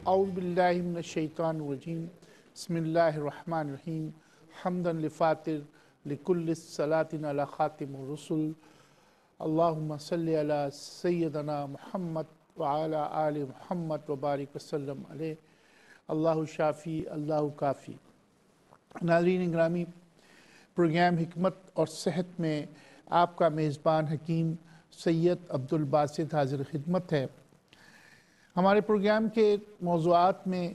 اعوذ باللہ من الشیطان الرجیم بسم اللہ الرحمن الرحیم حمداً لفاتر لکل الصلاۃ علی خاتم الرسل اللہم صلی علی سیدنا محمد وعلی آل محمد وبارک وسلم علیہ اللہ شافی اللہ کافی۔ ناظرین گرامی، پروگرام حکمت اور صحت میں آپ کا میزبان حکیم سید عبدالباسط حاضر خدمت ہے۔ ہمارے پروگرام کے موضوعات میں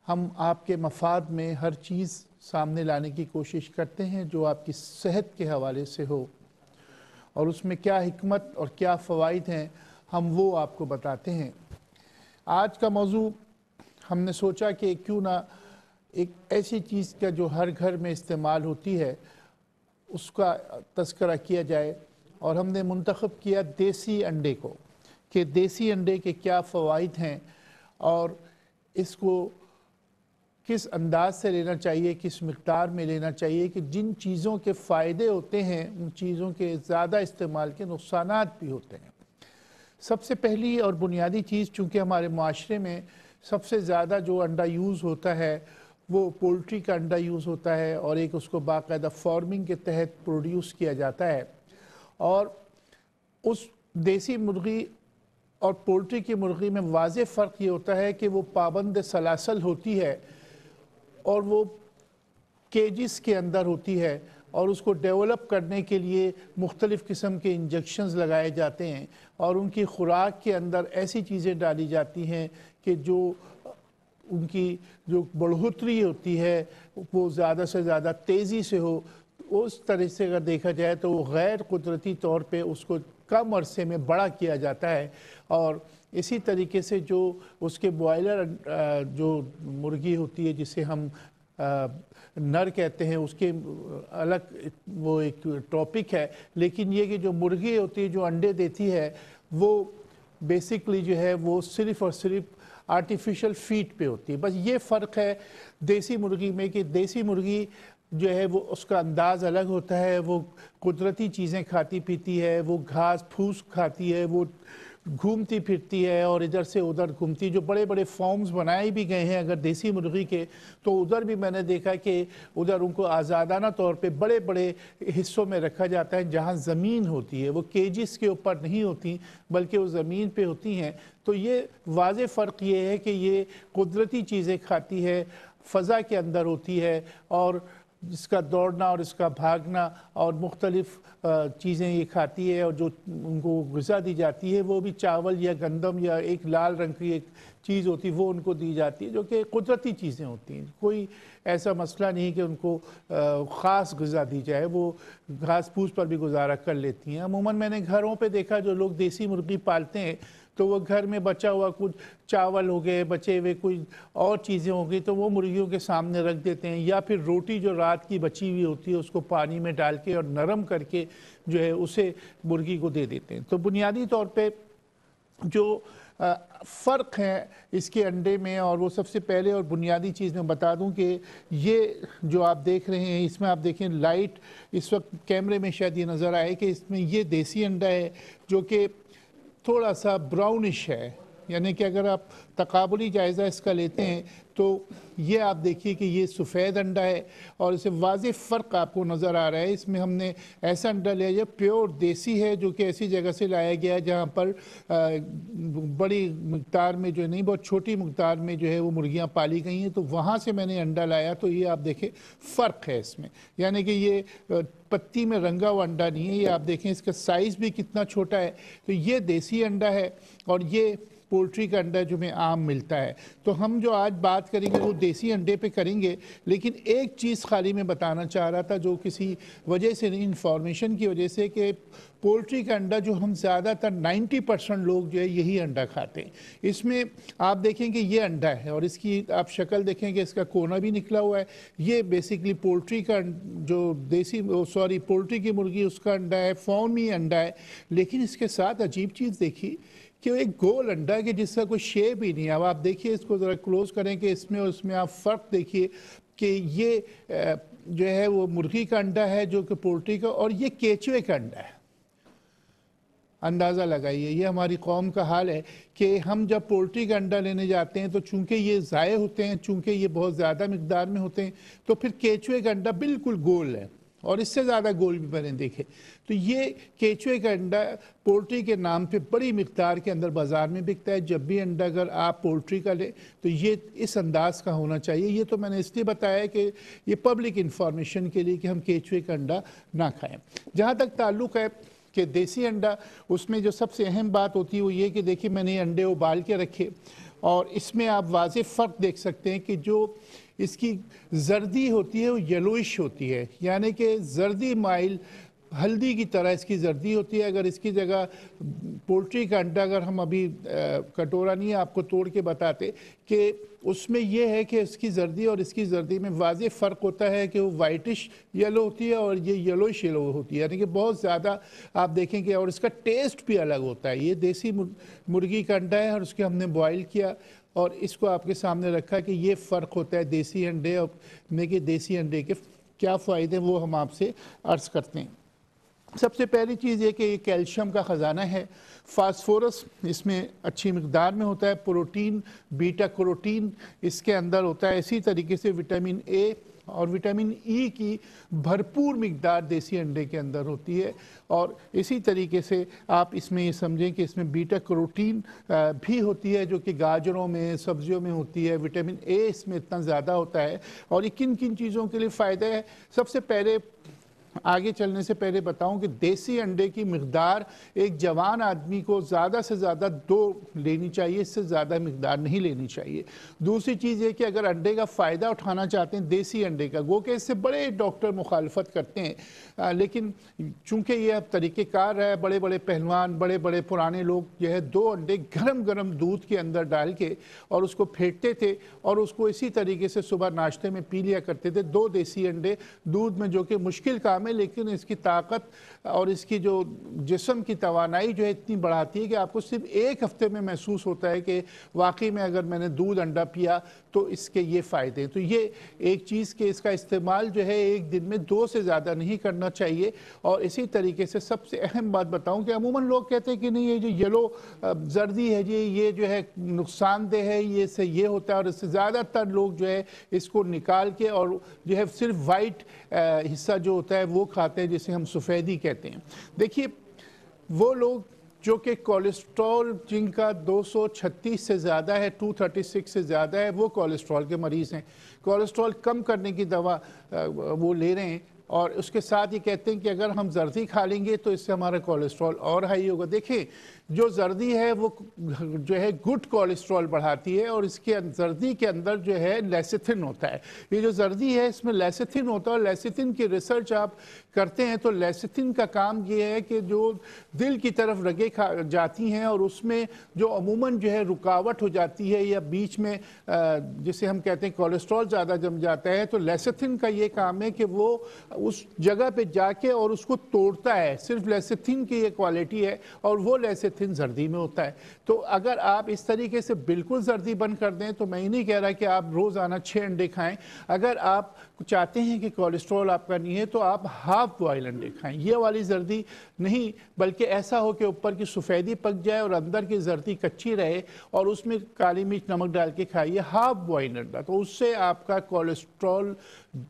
ہم آپ کے مفاد میں ہر چیز سامنے لانے کی کوشش کرتے ہیں جو آپ کی صحت کے حوالے سے ہو، اور اس میں کیا حکمت اور کیا فوائد ہیں ہم وہ آپ کو بتاتے ہیں۔ آج کا موضوع ہم نے سوچا کہ کیوں نہ ایک ایسی چیز کا جو ہر گھر میں استعمال ہوتی ہے اس کا تذکرہ کیا جائے، اور ہم نے منتخب کیا دیسی انڈے کو، کہ دیسی انڈے کے کیا فوائد ہیں اور اس کو کس انداز سے لینا چاہیے، کس مقدار میں لینا چاہیے، کہ جن چیزوں کے فائدے ہوتے ہیں ان چیزوں کے زیادہ استعمال کے نقصانات بھی ہوتے ہیں۔ سب سے پہلی اور بنیادی چیز، چونکہ ہمارے معاشرے میں سب سے زیادہ جو انڈا یوز ہوتا ہے وہ پولٹری کا انڈا یوز ہوتا ہے، اور ایک اس کو باقاعدہ فارمنگ کے تحت پروڈیوس کیا جاتا ہے، اور اس دیسی مرغی اور پولٹری کی مرغی میں واضح فرق یہ ہوتا ہے کہ وہ پابند سلاسل ہوتی ہے اور وہ کیجز کے اندر ہوتی ہے، اور اس کو ڈیولپ کرنے کے لیے مختلف قسم کے انجیکشنز لگائے جاتے ہیں، اور ان کی خوراک کے اندر ایسی چیزیں ڈالی جاتی ہیں کہ جو ان کی جو بڑھوتری ہوتی ہے وہ زیادہ سے زیادہ تیزی سے ہو۔ اس طرح سے اگر دیکھا جائے تو وہ غیر قدرتی طور پہ اس کو کم عرصے میں بڑا کیا جاتا ہے، اور اسی طریقے سے جو اس کے بوائلر جو مرغی ہوتی ہے جسے ہم نر کہتے ہیں، اس کے الگ وہ ایک ٹاپک ہے، لیکن یہ کہ جو مرغی ہوتی ہے جو انڈے دیتی ہے وہ بیسکلی جو ہے وہ صرف اور صرف آرٹیفیشل فیڈ پہ ہوتی ہے۔ بس یہ فرق ہے دیسی مرغی میں کہ دیسی مرغی جو ہے وہ اس کا انداز الگ ہوتا ہے، وہ قدرتی چیزیں کھاتی پیتی ہے، وہ گھاس پھوس کھاتی ہے، وہ گھومتی پھرتی ہے اور ادھر سے ادھر گھومتی۔ جو بڑے بڑے فارمز بنائے بھی گئے ہیں اگر دیسی مرغی کے، تو ادھر بھی میں نے دیکھا کہ ادھر ان کو آزادانہ طور پہ بڑے بڑے حصوں میں رکھا جاتا ہے جہاں زمین ہوتی ہے، وہ کیجز کے اوپر نہیں ہوتی بلکہ وہ زمین پہ ہوتی ہیں۔ تو یہ واضح فرق یہ ہے کہ یہ قدرتی چیزیں کھاتی ہے، فضا کے اندر ہوتی ہے، اور جس کا دوڑنا اور اس کا بھاگنا اور مختلف چیزیں یہ کھاتی ہے، اور جو ان کو غذا دی جاتی ہے وہ بھی چاول یا گندم یا ایک لال رنگ کی ایک چیز ہوتی ہے وہ ان کو دی جاتی ہے، جو کہ قدرتی چیزیں ہوتی ہیں۔ کوئی ایسا مسئلہ نہیں کہ ان کو خاص غذا دی جائے، وہ گھاس پھوس پر بھی گزارا کر لیتی ہیں۔ عموماً میں نے گھروں پہ دیکھا جو لوگ دیسی مرغی پالتے ہیں تو وہ گھر میں بچا ہوا کچھ چاول ہو گئے، بچے ہوئے کوئی اور چیزیں ہو گئی تو وہ مرغیوں کے سامنے رکھ دیتے ہیں، یا پھر روٹی جو رات کی بچی ہوئی ہوتی ہے اس کو پانی میں ڈال کے اور نرم کر کے جو ہے اسے مرغی کو دے دیتے ہیں۔ تو بنیادی طور پہ جو فرق ہے اس کے انڈے میں، اور وہ سب سے پہلے اور بنیادی چیز میں بتا دوں کہ یہ جو آپ دیکھ رہے ہیں اس میں آپ دیکھیں لائٹ اس وقت کیمرے میں شاید یہ نظر آئے کہ اس میں یہ دیسی انڈا ہے جو کہ تھوڑا سا براؤنش ہے، یعنی کہ اگر آپ تقابلی جائزہ اس کا لیتے ہیں تو یہ آپ دیکھیے کہ یہ سفید انڈا ہے، اور اسے واضح فرق آپ کو نظر آ رہا ہے۔ اس میں ہم نے ایسا انڈا لیا جو پیور دیسی ہے، جو کہ ایسی جگہ سے لایا گیا ہے جہاں پر بڑی مقدار میں جو نہیں، بہت چھوٹی مقدار میں جو ہے وہ مرغیاں پالی گئی ہیں، تو وہاں سے میں نے انڈا لایا۔ تو یہ آپ دیکھیں فرق ہے اس میں، یعنی کہ یہ پتی میں رنگا ہوا انڈا نہیں ہے، یہ آپ دیکھیں اس کا سائز بھی کتنا چھوٹا ہے۔ تو یہ دیسی انڈا ہے، اور یہ پولٹری کا انڈا جو میں عام ملتا ہے۔ تو ہم جو آج بات کریں گے وہ دیسی انڈے پہ کریں گے، لیکن ایک چیز خالی میں بتانا چاہ رہا تھا جو کسی وجہ سے نہیں، انفارمیشن کی وجہ سے، کہ پولٹری کا انڈا جو ہم زیادہ تر 90% لوگ جو ہے یہی انڈا کھاتے ہیں۔ اس میں آپ دیکھیں کہ یہ انڈا ہے، اور اس کی آپ شکل دیکھیں کہ اس کا کونا بھی نکلا ہوا ہے۔ یہ بیسیکلی پولٹری کا جو پولٹری کی مرغی اس کا انڈا ہے، فارمی انڈا ہے، لیکن اس کے ساتھ عجیب چیز دیکھی کہ ایک گول انڈا ہے کہ جس کا کوئی شیپ ہی نہیں ہے۔ اب آپ دیکھیے اس کو ذرا کلوز کریں کہ اس میں اور اس میں آپ فرق دیکھیے کہ یہ جو ہے وہ مرغی کا انڈا ہے جو کہ پولٹری کا، اور یہ کیچوے کا انڈا ہے۔ اندازہ لگائیے یہ ہماری قوم کا حال ہے کہ ہم جب پولٹری کا انڈا لینے جاتے ہیں تو چونکہ یہ ضائع ہوتے ہیں، چونکہ یہ بہت زیادہ مقدار میں ہوتے ہیں، تو پھر کیچوے کا انڈا بالکل گول ہے اور اس سے زیادہ گول بھی میں نے دیکھے۔ تو یہ کیچوے کا انڈا پولٹری کے نام پہ بڑی مقدار کے اندر بازار میں بکتا ہے۔ جب بھی انڈا اگر آپ پولٹری کا لیں تو یہ اس انداز کا ہونا چاہیے۔ یہ تو میں نے اس لیے بتایا کہ یہ پبلک انفارمیشن کے لیے کہ ہم کیچوے کا انڈا نہ کھائیں۔ جہاں تک تعلق ہے کہ دیسی انڈا، اس میں جو سب سے اہم بات ہوتی ہے وہ یہ کہ دیکھیں میں نے انڈے ابال کے رکھے اور اس میں آپ واضح فرق دیکھ سکتے ہیں کہ جو اس کی زردی ہوتی ہے وہ یلوئش ہوتی ہے، یعنی کہ زردی مائل ہلدی کی طرح اس کی زردی ہوتی ہے۔ اگر اس کی جگہ پولٹری کا انڈا اگر ہم ابھی کٹورا نہیں آپ کو توڑ کے بتاتے کہ اس میں یہ ہے کہ اس کی زردی اور اس کی زردی میں واضح فرق ہوتا ہے کہ وہ وائٹش یلو ہوتی ہے اور یہ یلوش یلو ہوتی ہے، یعنی کہ بہت زیادہ آپ دیکھیں کہ اور اس کا ٹیسٹ بھی الگ ہوتا ہے۔ یہ دیسی مرغی کا انڈا ہے اور اس کے ہم نے بوائل کیا اور اس کو آپ کے سامنے رکھا کہ یہ فرق ہوتا ہے دیسی انڈے میں کہ دیسی انڈے کے کیا فائدے وہ ہم آپ سے عرض کرتے ہیں۔ سب سے پہلی چیز یہ کہ یہ کیلشیم کا خزانہ ہے، فاسفورس اس میں اچھی مقدار میں ہوتا ہے، پروٹین بیٹا کروٹین اس کے اندر ہوتا ہے، اسی طریقے سے وٹامن اے اور وٹامن ای کی بھرپور مقدار دیسی انڈے کے اندر ہوتی ہے، اور اسی طریقے سے آپ اس میں یہ سمجھیں کہ اس میں بیٹا کروٹین بھی ہوتی ہے جو کہ گاجروں میں سبزیوں میں ہوتی ہے، وٹامن اے اس میں اتنا زیادہ ہوتا ہے۔ اور یہ کن کن چیزوں کے لیے فائدہ ہے، سب سے پہلے آگے چلنے سے پہلے بتاؤں کہ دیسی انڈے کی مقدار ایک جوان آدمی کو زیادہ سے زیادہ 2 لینی چاہیے، اس سے زیادہ مقدار نہیں لینی چاہیے۔ دوسری چیز یہ کہ اگر انڈے کا فائدہ اٹھانا چاہتے ہیں دیسی انڈے کا، گو کہ اس سے بڑے ڈاکٹر مخالفت کرتے ہیں، لیکن چونکہ یہ اب طریقہ کار ہے، بڑے بڑے پہلوان بڑے بڑے پرانے لوگ جو ہے 2 انڈے گرم گرم دودھ کے اندر ڈال کے اور اس کو پھینٹتے تھے اور اس کو اسی طریقے سے صبح ناشتے میں پی لیا کرتے تھے، 2 دیسی انڈے دودھ میں، جو کہ مشکل کام ہے لیکن اس کی طاقت اور اس کی جو جسم کی توانائی جو ہے اتنی بڑھاتی ہے کہ آپ کو صرف 1 ہفتے میں محسوس ہوتا ہے کہ واقعی میں اگر میں نے دودھ انڈا پیا تو اس کے یہ فائدے ہیں۔ تو یہ ایک چیز کہ اس کا استعمال جو ہے ایک دن میں 2 سے زیادہ نہیں کرنا چاہیے۔ اور اسی طریقے سے سب سے اہم بات بتاؤں کہ عموماً لوگ کہتے ہیں کہ نہیں یہ جو یلو زردی ہے جی یہ جو ہے نقصان دہ ہے، یہ سے یہ ہوتا ہے، اور اس سے زیادہ تر لوگ جو ہے اس کو نکال کے اور جو ہے صرف وائٹ حصہ جو ہوتا ہے وہ کھاتے ہیں جسے ہم سفیدی کہتے ہیں۔ دیکھیے وہ لوگ جو کہ کولیسٹرول جن کا 236 سے زیادہ ہے، 236 سے زیادہ ہے، وہ کولیسٹرول کے مریض ہیں۔ کولیسٹرول کم کرنے کی دوا وہ لے رہے ہیں اور اس کے ساتھ یہ کہتے ہیں کہ اگر ہم زردی کھا لیں گے تو اس سے ہمارا کولیسٹرول اور ہائی ہوگا۔ دیکھیں جو زردی ہے وہ جو ہے گڈ کولیسٹرول بڑھاتی ہے، اور اس کے زردی کے اندر جو ہے لیسیتھن ہوتا ہے۔ یہ جو زردی ہے اس میں لیسیتھن ہوتا ہے، اور لیسیتھن کی ریسرچ آپ کرتے ہیں تو لیسیتھن کا کام یہ ہے کہ جو دل کی طرف رگیں جاتی ہیں اور اس میں جو عموماً جو ہے رکاوٹ ہو جاتی ہے یا بیچ میں جسے ہم کہتے ہیں کولیسٹرول زیادہ جم جاتا ہے، تو لیسیتھن کا یہ کام ہے کہ وہ اس جگہ پہ جا کے اور اس کو توڑتا ہے۔ صرف لیسیتھن کی یہ کوالٹی ہے اور وہ لیسیتھن زردی میں ہوتا ہے۔ تو اگر آپ اس طریقے سے بالکل زردی بند کر دیں تو میں ہی نہیں کہہ رہا کہ آپ روزانہ 6 انڈے کھائیں، اگر آپ چاہتے ہیں کہ کولیسٹرول آپ کا نہیں ہے تو آپ ہاف بوائل انڈے کھائیں، یہ والی زردی نہیں، بلکہ ایسا ہو کہ اوپر کی سفیدی پک جائے اور اندر کی زردی کچی رہے اور اس میں کالی مرچ نمک ڈال کے کھائیے ہاف بوائل انڈا، تو اس سے آپ کا کولیسٹرول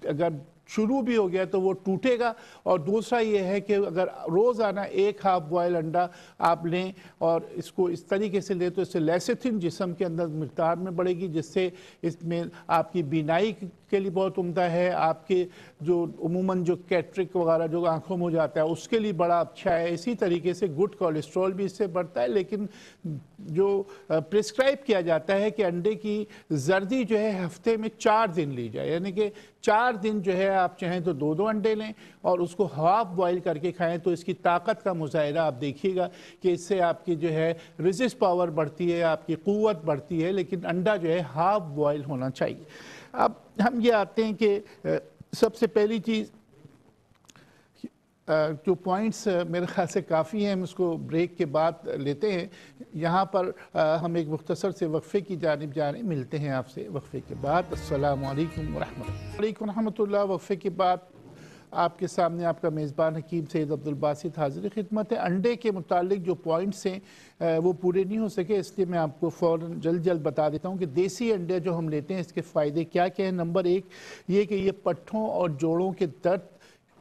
اگر شروع بھی ہو گیا تو وہ ٹوٹے گا۔ اور دوسرا یہ ہے کہ اگر روزانہ 1 ہاف بوائل انڈا آپ لیں اور اس کو اس طریقے سے لیں تو اس سے لیسیتھن جسم کے اندر مقدار میں بڑھے گی، جس سے اس میں آپ کی بینائی کے لیے بہت عمدہ ہے، آپ کے جو عموماً جو کیٹرک وغیرہ جو آنکھوں میں ہو جاتا ہے اس کے لیے بڑا اچھا ہے۔ اسی طریقے سے گڈ کولیسٹرول بھی اس سے بڑھتا ہے، لیکن جو پرسکرائب کیا جاتا ہے کہ انڈے کی زردی جو ہے ہفتے میں 4 دن لی جائے، یعنی کہ 4 دن جو ہے آپ چاہیں تو 2 انڈے لیں اور اس کو ہاف بوائل کر کے کھائیں، تو اس کی طاقت کا مظاہرہ آپ دیکھیے گا کہ اس سے آپ کی جو ہے ریزسٹ پاور بڑھتی ہے، آپ کی قوت بڑھتی ہے، لیکن انڈا جو ہے ہاف بوائل ہونا چاہیے۔ اب ہم یہ آتے ہیں کہ سب سے پہلی چیز جو پوائنٹس میرے خیال سے کافی ہیں، ہم اس کو بریک کے بعد لیتے ہیں۔ یہاں پر ہم ایک مختصر سے وقفے کی جانب جا رہے ہیں، ملتے ہیں آپ سے وقفے کے بعد۔ السلام علیکم ورحمۃ اللہ۔ وقفے کے بعد آپ کے سامنے آپ کا میزبان حکیم سید عبدالباسط حاضر خدمت ہے۔ انڈے کے متعلق جو پوائنٹس ہیں وہ پورے نہیں ہو سکے، اس لیے میں آپ کو فوراً جلد بتا دیتا ہوں کہ دیسی انڈے جو ہم لیتے ہیں اس کے فائدے کیا کیا ہیں۔ نمبر 1 یہ کہ یہ پٹھوں اور جوڑوں کے درد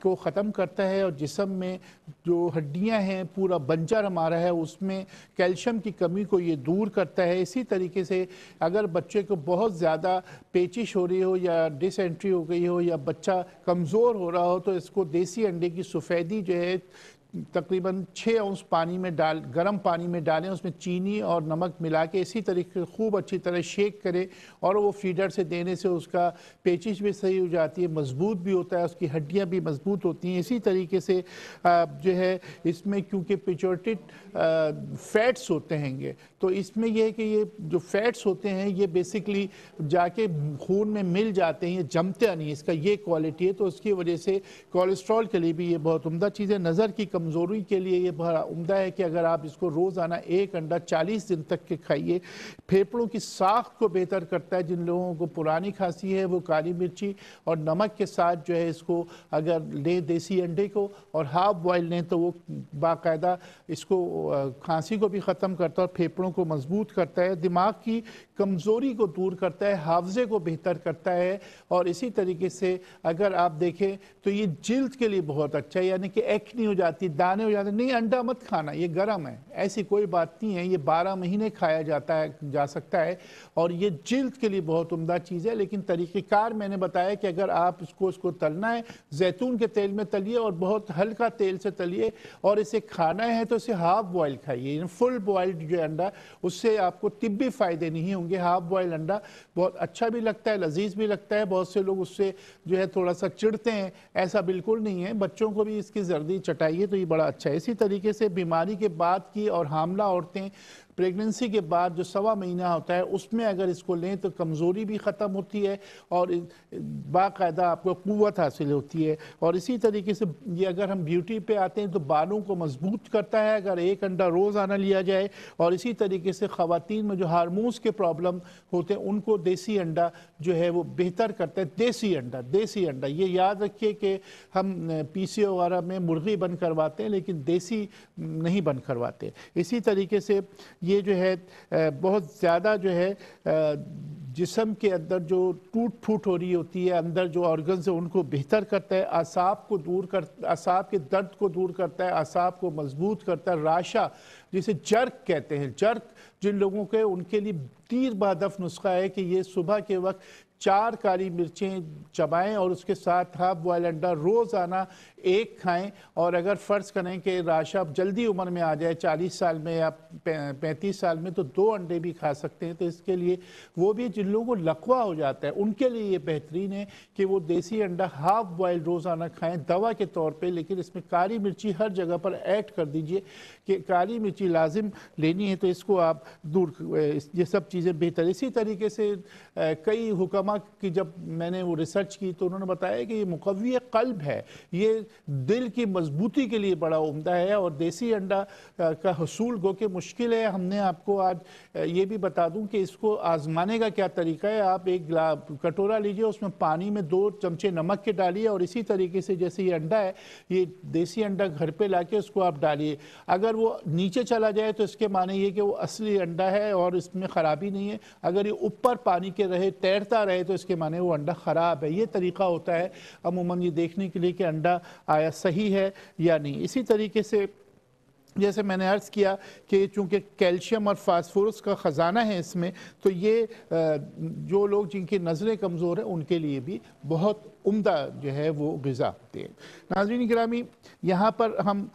کو ختم کرتا ہے، اور جسم میں جو ہڈیاں ہیں پورا بنجر ہمارا ہے اس میں کیلشیم کی کمی کو یہ دور کرتا ہے۔ اسی طریقے سے اگر بچے کو بہت زیادہ پیچش ہو رہی ہو یا ڈسینٹری ہو گئی ہو یا بچہ کمزور ہو رہا ہو تو اس کو دیسی انڈے کی سفیدی جو ہے تقریباً 6 اونس پانی میں گرم پانی میں ڈالیں، اس میں چینی اور نمک ملا کے اسی طریقے سے خوب اچھی طرح شیک کریں، اور وہ فیڈر سے دینے سے اس کا پیچش بھی صحیح ہو جاتی ہے، مضبوط بھی ہوتا ہے، اس کی ہڈیاں بھی مضبوط ہوتی ہیں۔ اسی طریقے سے جو ہے اس میں کیونکہ پیچورٹڈ فیٹس ہوتے ہیں گے، تو اس میں یہ ہے کہ یہ جو فیٹس ہوتے ہیں یہ بیسکلی جا کے خون میں مل جاتے ہیں، یہ جمتے نہیں، اس کا یہ کوالٹی ہے، تو اس کی وجہ سے کولیسٹرول کے لیے بھی یہ بہت عمدہ چیز ہے۔ نظر کی کمزوری کے لیے یہ بہت عمدہ ہے کہ اگر آپ اس کو روزانہ 1 انڈا 40 دن تک کے کھائیے۔ پھیپھڑوں کی ساخت کو بہتر کرتا ہے، جن لوگوں کو پرانی کھانسی ہے وہ کالی مرچی اور نمک کے ساتھ جو ہے اس کو اگر لیں دیسی انڈے کو اور ہاف بوائل لیں تو وہ باقاعدہ اس کو کھانسی کو بھی ختم کرتا ہے اور پھیپھڑوں کو مضبوط کرتا ہے، دماغ کی کمزوری کو دور کرتا ہے، حافظے کو بہتر کرتا ہے، اور اسی طریقے سے اگر آپ دیکھیں تو یہ جلد کے لیے بہت اچھا ہے، یعنی کہ ایکنی ہو جاتی دانے ہو جاتے ہیں، نہیں انڈا مت کھانا یہ گرم ہے، ایسی کوئی بات نہیں ہے، یہ 12 مہینے کھایا جا سکتا ہے، اور یہ جلد کے لیے بہت عمدہ چیز ہے۔ لیکن طریقہ کار میں نے بتایا کہ اگر آپ اس کو تلنا ہے زیتون کے تیل میں تلیے اور بہت ہلکا تیل سے تلیے، اور اسے کھانا ہے تو اسے ہاف بوائل کھائیے، یعنی فل بوائلڈ جو انڈا اس سے آپ کو طبی فائدے نہیں ہوں گے۔ ہاف بوائل انڈا بہت اچھا بھی لگتا ہے، لذیذ بھی لگتا ہے، بہت سے لوگ اس سے جو ہے تھوڑا سا چڑھتے ہیں، ایسا بالکل نہیں ہے، بچوں کو بھی اس کی زردی چٹائیے تو یہ بڑا اچھا ہے۔ اسی طریقے سے بیماری کے بعد کی اور حاملہ عورتیں پریگننسی کے بعد جو 1.25 مہینہ ہوتا ہے اس میں اگر اس کو لیں تو کمزوری بھی ختم ہوتی ہے اور باقاعدہ آپ کو قوت حاصل ہوتی ہے۔ اور اسی طریقے سے یہ اگر ہم بیوٹی پہ آتے ہیں تو بالوں کو مضبوط کرتا ہے اگر 1 انڈا روزانہ لیا جائے، اور اسی طریقے سے خواتین میں جو ہارمونز کے پرابلم ہوتے ہیں ان کو دیسی انڈا جو ہے وہ بہتر کرتا ہے۔ دیسی انڈا یہ یاد رکھیے کہ ہم پی سی او وغیرہ میں مرغی بند کرواتے ہیں لیکن دیسی نہیں بند کرواتے۔ اسی طریقے سے یہ جو ہے بہت زیادہ جو ہے جسم کے اندر جو ٹوٹ پھوٹ ہو رہی ہوتی ہے، اندر جو آرگنز ہیں ان کو بہتر کرتا ہے، اعصاب کے درد کو دور کرتا ہے، اعصاب کو مضبوط کرتا ہے، راشا جسے جرک کہتے ہیں، جرک جن لوگوں کے ان کے لیے تیر بہدف نسخہ ہے کہ یہ صبح کے وقت 4 کالی مرچیں چبائیں اور اس کے ساتھ ہاف بوائل انڈا روزانہ 1 کھائیں، اور اگر فرض کریں کہ راشا جلدی عمر میں آ جائے 40 سال میں یا 35 سال میں تو 2 انڈے بھی کھا سکتے ہیں۔ تو اس کے لیے وہ بھی جن لوگوں کو لقوہ ہو جاتا ہے ان کے لیے یہ بہترین ہے کہ وہ دیسی انڈا ہاف بوائل روزانہ کھائیں دوا کے طور پہ، لیکن اس میں کالی مرچی ہر جگہ پر ایڈ کر دیجئے کہ کالی مرچی لازم لینی ہے، تو اس کو آپ دور یہ سب چیزیں بہتر۔ اسی طریقے سے کئی حکمہ کی جب میں نے وہ ریسرچ کی تو انہوں نے بتایا کہ یہ مقوی قلب ہے، یہ دل کی مضبوطی کے لیے بڑا عمدہ ہے، اور دیسی انڈا کا حصول گو کہ مشکل ہے۔ ہم نے آپ کو آج یہ بھی بتا دوں کہ اس کو آزمانے کا کیا طریقہ ہے۔ آپ ایک کٹورا لیجئے، اس میں پانی میں 2 چمچے نمک کے ڈالیے، اور اسی طریقے سے جیسے یہ انڈا ہے یہ دیسی انڈا گھر پہ لا کے اس کو آپ ڈالیے، اگر وہ نیچے چلا جائے تو اس کے معنی یہ کہ وہ اصلی انڈا ہے اور اس میں خرابی نہیں ہے، اگر یہ اوپر پانی کے رہے تیرتا رہے تو اس کے معنی وہ انڈا خراب ہے۔ یہ طریقہ ہوتا ہے عموماً یہ دیکھنے کے لیے کہ انڈا آیا صحیح ہے یا نہیں۔ اسی طریقے سے جیسے میں نے عرض کیا کہ چونکہ کیلشیم اور فاسفورس کا خزانہ ہے اس میں، تو یہ جو لوگ جن کی نظریں کمزور ہیں ان کے لیے بھی بہت عمدہ جو ہے وہ غذا ہوتے ہیں۔ ناظرین گرامی، یہاں پر ہم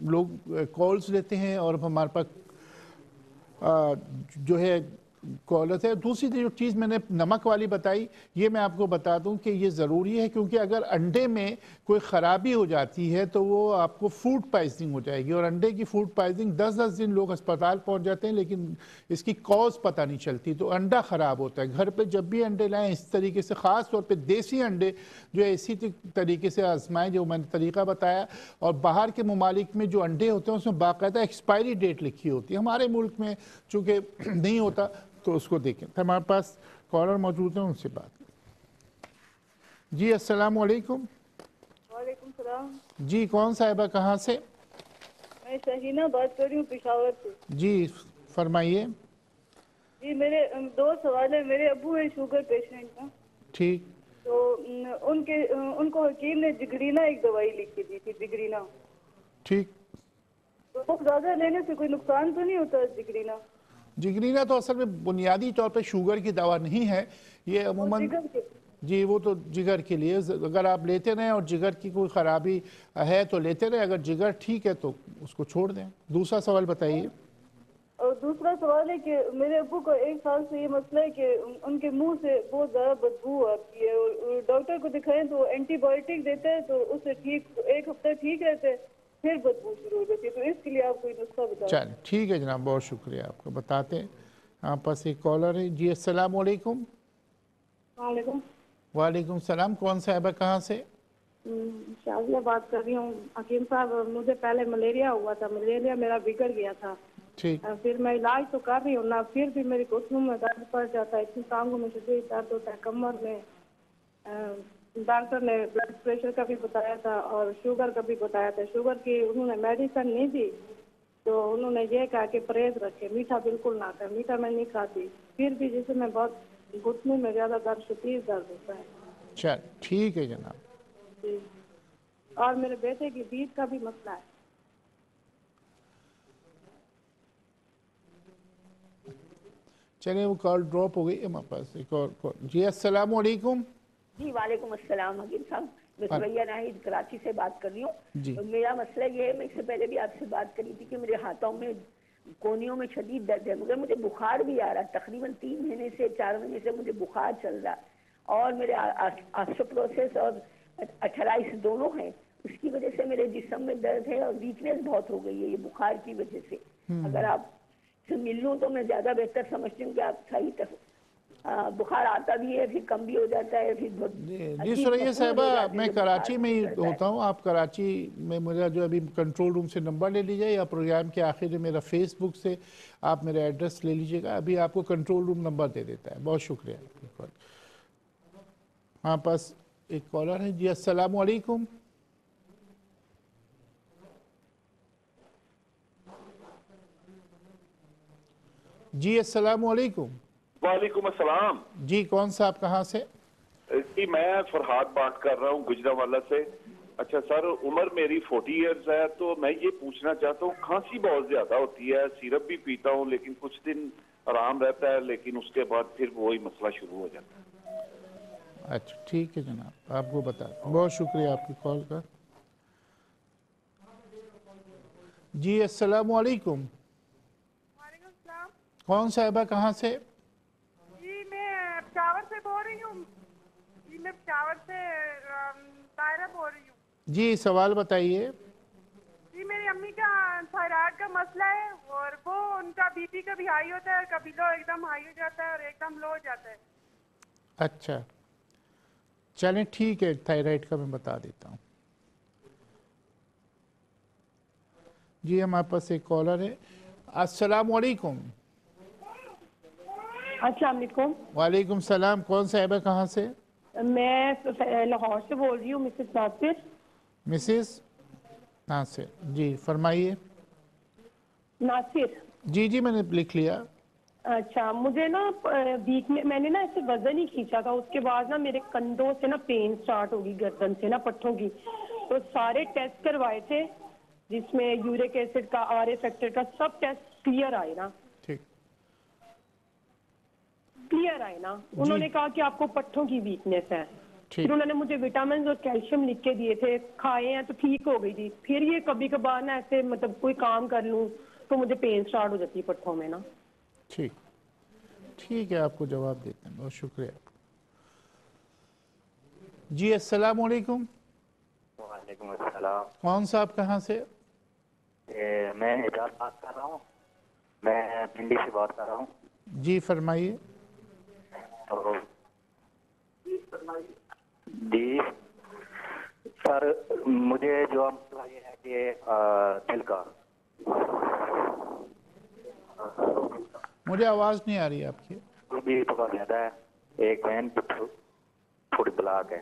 لوگ کالز لیتے ہیں اور ہمارے پاس جو ہے کالز ہے۔ دوسری جو چیز میں نے نمک والی بتائی، یہ میں آپ کو بتا دوں کہ یہ ضروری ہے، کیونکہ اگر انڈے میں کوئی خرابی ہو جاتی ہے تو وہ آپ کو فوڈ پائزننگ ہو جائے گی، اور انڈے کی فوڈ پائزننگ 10 دن لوگ ہسپتال پہنچ جاتے ہیں لیکن اس کی کاز پتہ نہیں چلتی، تو انڈا خراب ہوتا ہے۔ گھر پہ جب بھی انڈے لائیں اس طریقے سے، خاص طور پہ دیسی انڈے جو ہے اسی طریقے سے آزمائیں جو میں نے طریقہ بتایا، اور باہر کے ممالک میں جو انڈے ہوتے ہیں اس میں باقاعدہ ایکسپائری ڈیٹ لکھی ہوتی ہے، ہمارے ملک میں چونکہ نہیں ہوتا تو اس کو دیکھیں۔ ہمارے پاس کالر موجود ہیں، ان سے بات۔ جی السلام علیکم۔ السلام. جی کون صاحبہ کہاں سے؟ میں شہینہ بات کر رہی ہوں پشاور سے. جی فرمائیے. جی میرے 2 سوال ہیں. میرے ابو ہیں شوگر پیشنٹ نا. ٹھیک. تو ان کو حکیم نے جگرینا ایک دوائی لکھ کے دی تھی, جگرینا. ٹھیک. تو وہ زیادہ لینے سے کوئی نقصان تو نہیں ہوتا جگرینا؟ جگرینا تو اصل میں بنیادی طور پہ شوگر کی دوا نہیں ہے یہ وہ عموماً. جگر کے. جی وہ تو جگر کے لیے, اگر آپ لیتے رہیں اور جگر کی کوئی خرابی ہے تو لیتے رہیں, اگر جگر ٹھیک ہے تو اس کو چھوڑ دیں. دوسرا سوال بتائیے. اور دوسرا سوال ہے کہ میرے ابو کو 1 سال سے یہ مسئلہ ہے کہ ان کے منہ سے بہت زیادہ بدبو آتی ہے, اور ڈاکٹر کو دکھائیں تو اینٹی بایوٹک دیتے ہیں تو اس سے ٹھیک 1 ہفتہ ٹھیک رہتے ہیں, پھر بدبو شروع ہو جاتی ہے. تو اس کے لیے آپ کوئی نسخہ بتا دیں. چل ٹھیک ہے جناب, بہت شکریہ آپ کو بتاتے ہیں. آپ پاس ایک کالر ہے. جی السلام علیکم. السلام علیکم. وعلیکم السلام. کون صاحبہ کہاں سے؟ شازیہ بات کر رہی ہوں. حکیم صاحب مجھے پہلے ملیریا ہوا تھا, ملیریا میرا بگڑ گیا تھا. ٹھیک. پھر میں علاج تو کر رہی ہوں نا, پھر بھی میری گھٹنوں میں درد پڑ جاتا ہے, اتنی ٹانگوں میں شدید درد ہوتا ہے, کمر میں. ڈاکٹر نے بلڈ پریشر کا بھی بتایا تھا اور شوگر کا بھی بتایا تھا. شوگر کی انہوں نے میڈیسن نہیں دی, تو انہوں نے یہ کہا کہ پرہیز رکھے, میٹھا بالکل نہ کرے. میٹھا میں نہیں کھاتی, پھر بھی جسے میں بہت گھٹنوں میں زیادہ درد, شدید درد ہوتا ہے. چل ٹھیک ہے جناب. جی. اور میرے بیٹے کی بیت کا بھی مسئلہ ہے. چلیں وہ کال ڈراپ ہو گئی. ہمارے پاس ایک اور کال. جی السلام علیکم. جی وعلیکم السلام حکیم صاحب. میں سوریا ناہید کراچی سے بات کر رہی جی. ہوں. میرا مسئلہ یہ ہے, میں اس سے پہلے بھی آپ سے بات کری تھی کہ میرے ہاتھوں میں کونیوں میں شدید درد ہے, مگر مجھے بخار بھی آ رہا ہے. تقریباً 3 مہینے سے 4 مہینے سے مجھے بخار چل رہا ہے, اور میرے آسٹروپروسس اور اٹھرائٹس دونوں ہیں. اس کی وجہ سے میرے جسم میں درد ہے اور ویکنیس بہت ہو گئی ہے یہ بخار کی وجہ سے. اگر آپ سے مل لوں تو میں زیادہ بہتر سمجھتی ہوں کہ آپ صحیح بخار آتا بھی ہے, پھر کم بھی ہو جاتا ہے, پھر بہت جی سوریا صاحبہ, میں کراچی میں ہی ہوتا ہوں. آپ کراچی میں میرا جو ابھی کنٹرول روم سے نمبر لے لیجئے, یا پروگرام کے آخر میں میرا فیس بک سے آپ میرا ایڈریس لے لیجئے گا. ابھی آپ کو کنٹرول روم نمبر دے دیتا ہے. بہت شکریہ. ہاں پاس ایک کالر ہے. جی السلام علیکم. جی السلام علیکم. وعلیکم السلام. جی کون صاحب آپ کہاں سے؟ جی میں فرحاد بات کر رہا ہوں گجرانوالہ سے. اچھا سر, عمر میری 40 ایئرز ہے, تو میں یہ پوچھنا چاہتا ہوں, کھانسی بہت زیادہ ہوتی ہے, سیرپ بھی پیتا ہوں لیکن کچھ دن آرام رہتا ہے, لیکن اس کے بعد پھر وہی مسئلہ شروع ہو جاتا ہے. اچھا ٹھیک ہے جناب, آپ کو بتا دیں. بہت شکریہ آپ کی کال کا. جی السلام علیکم. وعلیکم السلام. کون صاحبہ کہاں سے؟ جی میں پشاور سے بول رہی ہوں. جی میں پشاور سے طاہرہ بول رہی ہوں. جی سوال بتائیے. جی میری امی کا تھائرائڈ کا مسئلہ ہے, اور وہ ان کا بی پی کبھی ہائی ہوتا ہے, کبھی لو, ایک دم ہائی ہو جاتا ہے اور ایک دم لو ہو جاتا ہے. اچھا چلیں ٹھیک ہے, تھائرائڈ کا میں بتا دیتا ہوں. جی ہمارے پاس ایک کالر ہے. السلام علیکم. السلام علیکم. وعلیکم السلام. کون صاحبہ کہاں سے؟ میں لاہور سے بول رہی ہوں, مسز ناصر. مسز ناصر, جی فرمائیے. ناصر. جی جی میں نے لکھ لیا. اچھا مجھے نا ویک میں نے نا ایسے وزن ہی کھینچا تھا, اس کے بعد نا میرے کندھوں سے نا پین سٹارٹ ہوگی, گردن سے نا پٹھوں کی. تو سارے ٹیسٹ کروائے تھے, جس میں یورک ایسڈ کا, RA فیکٹر کا, سب ٹیسٹ کلیئر آئے نا. ٹھیک کلیئر آئے نا. انہوں نے کہا کہ آپ کو پٹھوں کی ویکنیس ہے. ٹھیک. پھر انہوں نے مجھے وٹامنز اور کیلشیم لکھ کے دیے تھے, کھائے ہیں تو ٹھیک ہو گئی تھی. پھر یہ کبھی کبھار نا ایسے مطلب کوئی کام کر لوں تو مجھے پین سٹارٹ ہو جاتی ہے پٹھوں میں نا. ٹھیک ٹھیک ہے, آپ کو جواب دیتے ہیں. بہت شکریہ. جی السلام علیکم. وعلیکم السلام. کون صاحب کہاں سے؟ میں اعجاز بات کر رہا ہوں, میں پنڈی سے بات کر رہا ہوں. جی فرمائیے. جی سر, مجھے جو مسئلہ یہ ہے کہ دل کا. مجھے آواز نہیں آ رہی آپ کی. بھی تھوڑا زیادہ ہے, ایک وین تھوڑی بلاک ہے.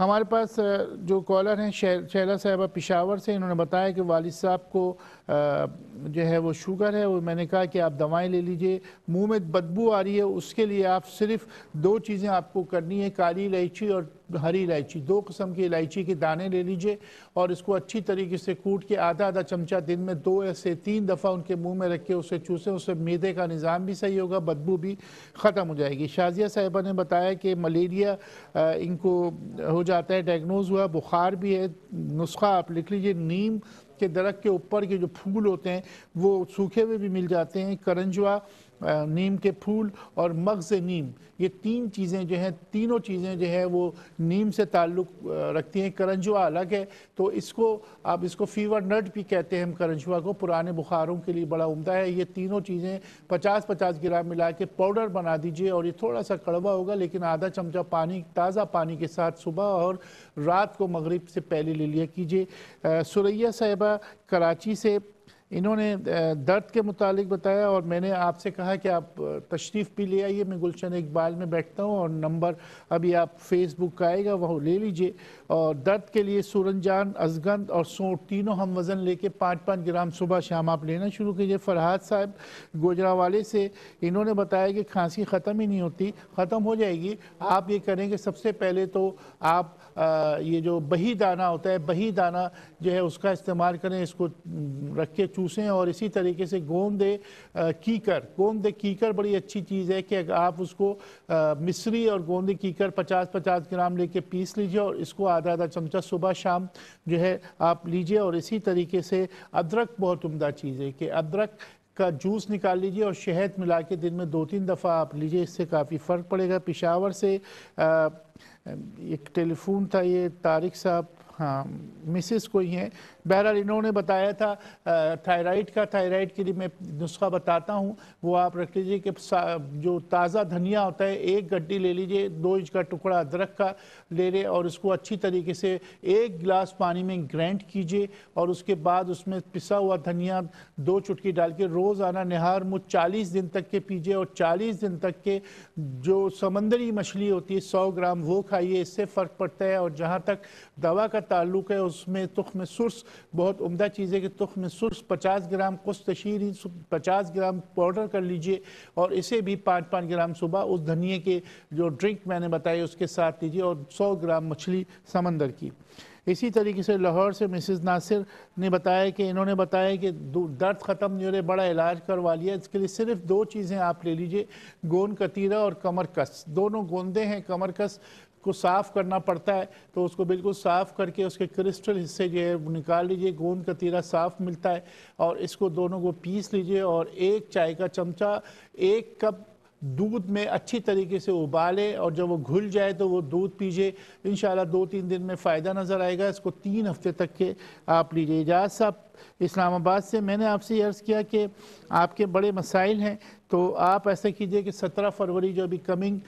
ہمارے پاس جو کالر ہیں شیلا صاحبہ پشاور سے، انہوں نے بتایا کہ والد صاحب کو جو ہے وہ شوگر ہے، اور میں نے کہا کہ آپ دوائیں لے لیجئے، منہ میں بدبو آ رہی ہے، اس کے لیے آپ صرف 2 چیزیں آپ کو کرنی ہے، کالی الائچی اور ہری الائچی، 2 قسم کی الائچی کے دانے لے لیجئے اور اس کو اچھی طریقے سے کوٹ کے آدھا چمچہ دن میں 2 سے 3 دفعہ ان کے منہ میں رکھ کے اسے چوسیں، اس سے معدے کا نظام بھی صحیح ہوگا، بدبو بھی ختم ہو جائے گی۔ شازیہ صاحبہ نے بتایا کہ ملیریا ان کو ہو جاتا ہے، ڈائگنوز ہوا، بخار بھی ہے، نسخہ آپ لکھ لیجئے، نیم کے درخت کے اوپر کے جو پھول ہوتے ہیں وہ سوکھے ہوئے بھی مل جاتے ہیں، کرنجوا، نیم کے پھول اور مغز نیم، یہ 3 چیزیں جو ہیں، تینوں چیزیں جو ہے وہ نیم سے تعلق رکھتی ہیں۔ کرنجوا الگ ہے، تو اس کو فیور نٹ بھی کہتے ہیں ہم کرنجوا کو، پرانے بخاروں کے لیے بڑا عمدہ ہے۔ یہ تینوں چیزیں 50-50 گرام ملا کے پاؤڈر بنا دیجئے، اور یہ تھوڑا سا کڑوا ہوگا لیکن آدھا چمچہ پانی، تازہ پانی کے ساتھ صبح اور رات کو مغرب سے پہلے لے لیا کیجئے۔ سریہ صاحبہ کراچی سے، انہوں نے درد کے متعلق بتایا، اور میں نے آپ سے کہا کہ آپ تشریف بھی لے آئیے، میں گلشن اقبال میں بیٹھتا ہوں، اور نمبر ابھی آپ فیس بک کا آئے گا وہ لے لیجئے۔ اور درد کے لیے سورنجان، ازگند اور سونٹ تینوں ہم وزن لے کے 5-5 گرام صبح شام آپ لینا شروع کیجئے۔ فرحات صاحب گوجرانوالے سے، انہوں نے بتایا کہ کھانسی ختم ہی نہیں ہوتی، ختم ہو جائے گی۔ آپ یہ کریں کہ سب سے پہلے تو آپ یہ جو بہی دانہ ہوتا ہے، بہی دانہ جو ہے اس کا استعمال کریں، اس کو رکھ کے چوسیں، اور اسی طریقے سے گوند کیکر بڑی اچھی چیز ہے کہ آپ اس کو مصری اور گوند کیکر 50-50 گرام لے کے پیس لیجئے، اور اس کو آدھا چمچہ صبح شام جو ہے آپ لیجئے۔ اور اسی طریقے سے ادرک بہت عمدہ چیز ہے کہ ادرک کا جوس نکال لیجئے اور شہد ملا کے دن میں 2-3 دفعہ آپ لیجئے، اس سے کافی فرق پڑے گا۔ پشاور سے ایک ٹیلی فون تھا، یہ طارق صاحب، ہاں مسز کوئی ہیں، بہرحال انہوں نے بتایا تھا تھائرائیڈ کے لیے میں نسخہ بتاتا ہوں، وہ آپ رکھ لیجئے کہ جو تازہ دھنیا ہوتا ہے 1 گڈی لے لیجئے، 2 انچ کا ٹکڑا ادرک کا لے لیں، اور اس کو اچھی طریقے سے 1 گلاس پانی میں گرینڈ کیجئے، اور اس کے بعد اس میں پسا ہوا دھنیا 2 چٹکی ڈال کے روزانہ نہار منہ 40 دن تک کے پیجئے، اور 40 دن تک کے جو سمندری مچھلی ہوتی ہے 100 گرام وہ کھائیے، اس سے فرق پڑتا ہے۔ اور جہاں تک دوا کا تعلق ہے، اس میں تخم سرس بہت عمدہ چیز ہے کہ تخم سرس 50 گرام قسط شیرین 50 گرام پاؤڈر کر لیجئے، اور اسے بھی 5-5 گرام صبح اس دھنیے کے جو ڈرنک میں نے بتائی اس کے ساتھ لیجئے، اور 100 گرام مچھلی سمندر کی۔ اسی طریقے سے لاہور سے مسز ناصر نے بتایا کہ انہوں نے بتایا کہ درد ختم نہیں ہو رہے، بڑا علاج کروا لیا، اس کے لیے صرف 2 چیزیں آپ لے لیجئے، گوند کتیرہ اور کمر کس، دونوں گوندیں ہیں، کمر کس کو صاف کرنا پڑتا ہے تو اس کو بالکل صاف کر کے اس کے کرسٹل حصے جو ہے وہ نکال لیجئے، گوند کتیرہ صاف ملتا ہے، اور اس کو دونوں کو پیس لیجئے، اور 1 چائے کا چمچہ 1 کپ دودھ میں اچھی طریقے سے ابالے، اور جب وہ گھل جائے تو وہ دودھ پیجئے، انشاءاللہ 2-3 دن میں فائدہ نظر آئے گا، اس کو 3 ہفتے تک کے آپ لیجئے۔ اجاز صاحب اسلام آباد سے، میں نے آپ سے عرض کیا کہ آپ کے بڑے مسائل ہیں، تو آپ ایسا کیجئے کہ 17 فروری جو ابھی کمنگ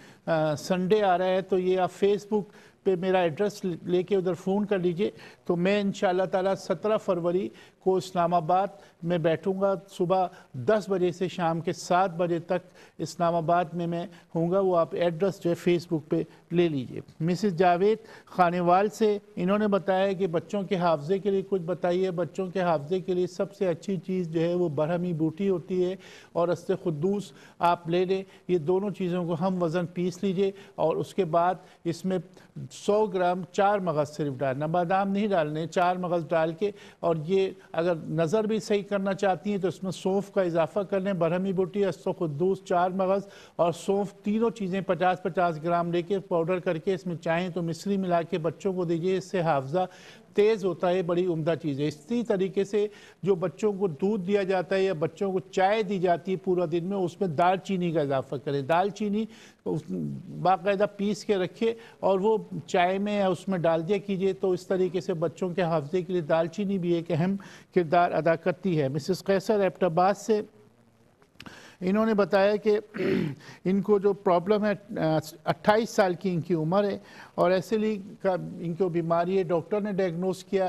سنڈے آ رہا ہے، تو یہ آپ فیس بک پہ میرا ایڈریس لے کے ادھر فون کر لیجئے، تو میں انشاءاللہ تعالیٰ 17 فروری کو اسلام آباد میں بیٹھوں گا، صبح 10 بجے سے شام کے 7 بجے تک اسلام آباد میں ہوں گا، وہ آپ ایڈریس جو ہے فیس بک پہ لے لیجئے۔ مسز جاوید خانیوال سے، انہوں نے بتایا کہ بچوں کے حافظے کے لیے کچھ بتائیے۔ بچوں کے حافظے کے لیے سب سے اچھی چیز جو ہے وہ برہمی بوٹی ہوتی ہے، اور است قدوس آپ لے لیں، یہ دونوں چیزوں کو ہم وزن پیس لیجئے، اور اس کے بعد اس میں 100 گرام 4 مغز صرف ڈالنا، بادام نہیں ڈالنے، 4 مغز ڈال کے، اور یہ اگر نظر بھی صحیح کرنا چاہتی ہیں تو اس میں سونف کا اضافہ کر لیں، برہمی بوٹی، است قدوس، 4 مغز اور سونف، تینوں چیزیں 50-50 گرام لے کے پاؤڈر کر کے اس میں چاہیں تو مصری ملا کے بچوں کو دیجئے، اس سے حافظہ تیز ہوتا ہے، بڑی عمدہ چیز ہے۔ اسی طریقے سے جو بچوں کو دودھ دیا جاتا ہے یا بچوں کو چائے دی جاتی ہے پورا دن میں، اس میں دال چینی کا اضافہ کریں، دال چینی باقاعدہ پیس کے رکھے اور وہ چائے میں یا اس میں ڈال دیا کیجئے، تو اس طریقے سے بچوں کے حافظے کے لیے دال چینی بھی ایک اہم کردار ادا کرتی ہے۔ مسز قیصر ایبٹ آباد سے، انہوں نے بتایا کہ ان کو جو پرابلم ہے 28 سال کی ان کی عمر ہے، اور ایسے لی ان کو بیماری ہے، ڈاکٹر نے ڈائگنوز کیا،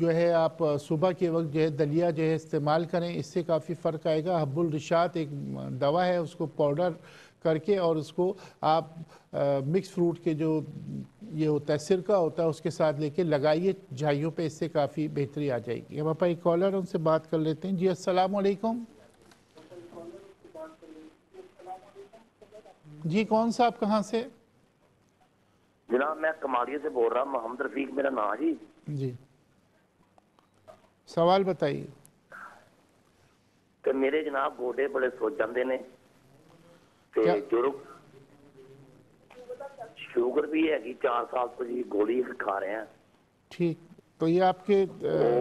جو ہے آپ صبح کے وقت جو ہے دلیا جو ہے استعمال کریں، اس سے کافی فرق آئے گا۔ حب الرشاد ایک دوا ہے، اس کو پاؤڈر کر کے اور اس کو آپ مکس فروٹ کے جو یہ ہوتا ہے سرکہ ہوتا ہے اس کے ساتھ لے کے لگائیے جھائیوں پہ، اس سے کافی بہتری آ جائے گی۔ ہم اپنا ایک کالر ان سے بات کر لیتے ہیں۔ جی السلام علیکم۔ جی کون صاحب کہاں سے؟ جناب میں کمالیہ سے بول رہا ہوں، محمد رفیق میرا نام جی۔ جی سوال بتائیے۔ کہ میرے جناب گوڈے بڑے سو جاندے نے تے جڑو شوگر بھی ہے کہ 4 سال تو جی گولی کھا رہے ہیں۔ ٹھیک، تو یہ آپ کے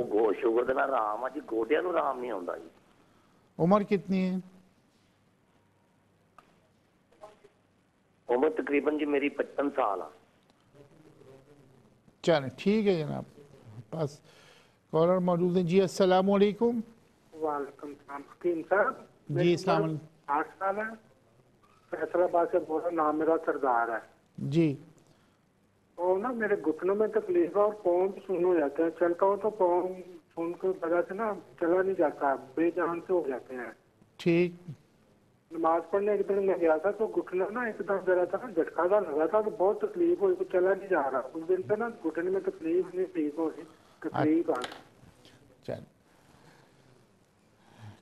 وہ شوگر دے نال آرام ہے جی، گوڈیاں نوں آرام نہیں ہوندا جی۔ عمر کتنی ہے؟ عمر تقریباً جی میری 55 سال ہے۔ چلیں ٹھیک ہے جناب، پاس کالر موجود ہیں۔ جی السلام علیکم۔ وعلیکم السلام حکیم صاحب۔ جی السلام علیکم۔ 8 سال ہے، فیصل آباد سے بول رہا ہوں، نام میرا سردار ہے جی۔ اور نا میرے گھٹنوں میں تکلیف ہے اور پاؤں بھی سن ہو جاتے ہیں، چلتا ہوں تو پاؤں سن کی وجہ سے نا چلا نہیں جاتا، بے جان سے ہو جاتے ہیں۔ ٹھیک۔ نماز پڑھنے ایک دن میں گیا تھا تو گھٹنا نا ایک دم ذرا تھا نا جھٹکا سا لگا تھا تو بہت تکلیف ہوئی، چلا نہیں جا رہا۔ اس دن سے نا گھٹنے میں تکلیف نہیں ٹھیک ہو رہی، تکلیف آ چل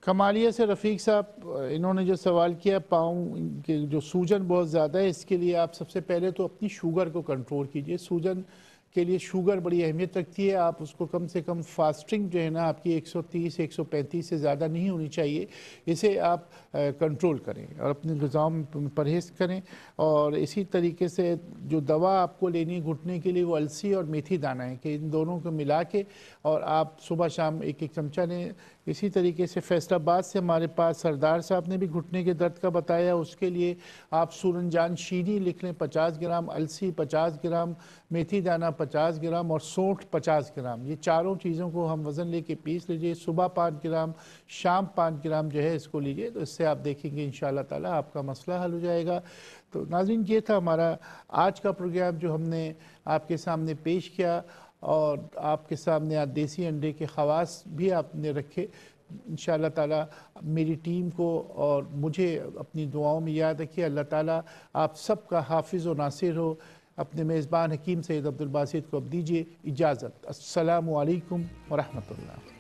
کمالیہ سے رفیق صاحب انہوں نے جو سوال کیا، پاؤں کے جو سوجن بہت زیادہ ہے، اس کے لیے آپ سب سے پہلے تو اپنی شوگر کو کنٹرول کیجئے۔ سوجن کے لیے شوگر بڑی اہمیت رکھتی ہے، آپ اس کو کم سے کم فاسٹنگ جو ہے نا آپ کی 130 135 سے زیادہ نہیں ہونی چاہیے، اسے آپ کنٹرول کریں اور اپنی غذاؤں میں پرہیز کریں۔ اور اسی طریقے سے جو دوا آپ کو لینی گھٹنے کے لیے وہ السی اور میتھی دانہ ہے کہ ان دونوں کو ملا کے اور آپ صبح شام ایک چمچہ لیں۔ اسی طریقے سے فیصل آباد سے ہمارے پاس سردار صاحب نے بھی گھٹنے کے درد کا بتایا، اس کے لیے آپ سورنجان شیریں لکھ لیں 50 گرام، السی 50 گرام، میتھی دانہ 50 گرام اور سونٹھ 50 گرام۔ یہ چاروں چیزوں کو ہم وزن لے کے پیس لیجئے، صبح 5 گرام شام 5 گرام جو ہے اس کو لیجئے، تو اس سے آپ دیکھیں گے انشاءاللہ تعالی آپ کا مسئلہ حل ہو جائے گا۔ تو ناظرین یہ تھا ہمارا آج کا پروگرام جو ہم نے آپ کے سامنے پیش کیا، اور آپ کے سامنے آج دیسی انڈے کے خواص بھی آپ نے رکھے۔ انشاءاللہ تعالی میری ٹیم کو اور مجھے اپنی دعاؤں میں یاد رکھیے۔ اللہ تعالی آپ سب کا حافظ و ناصر ہو۔ اپنے میزبان حکیم سید عبدالباسط کو اب دیجیے اجازت۔ السلام علیکم ورحمۃ اللہ۔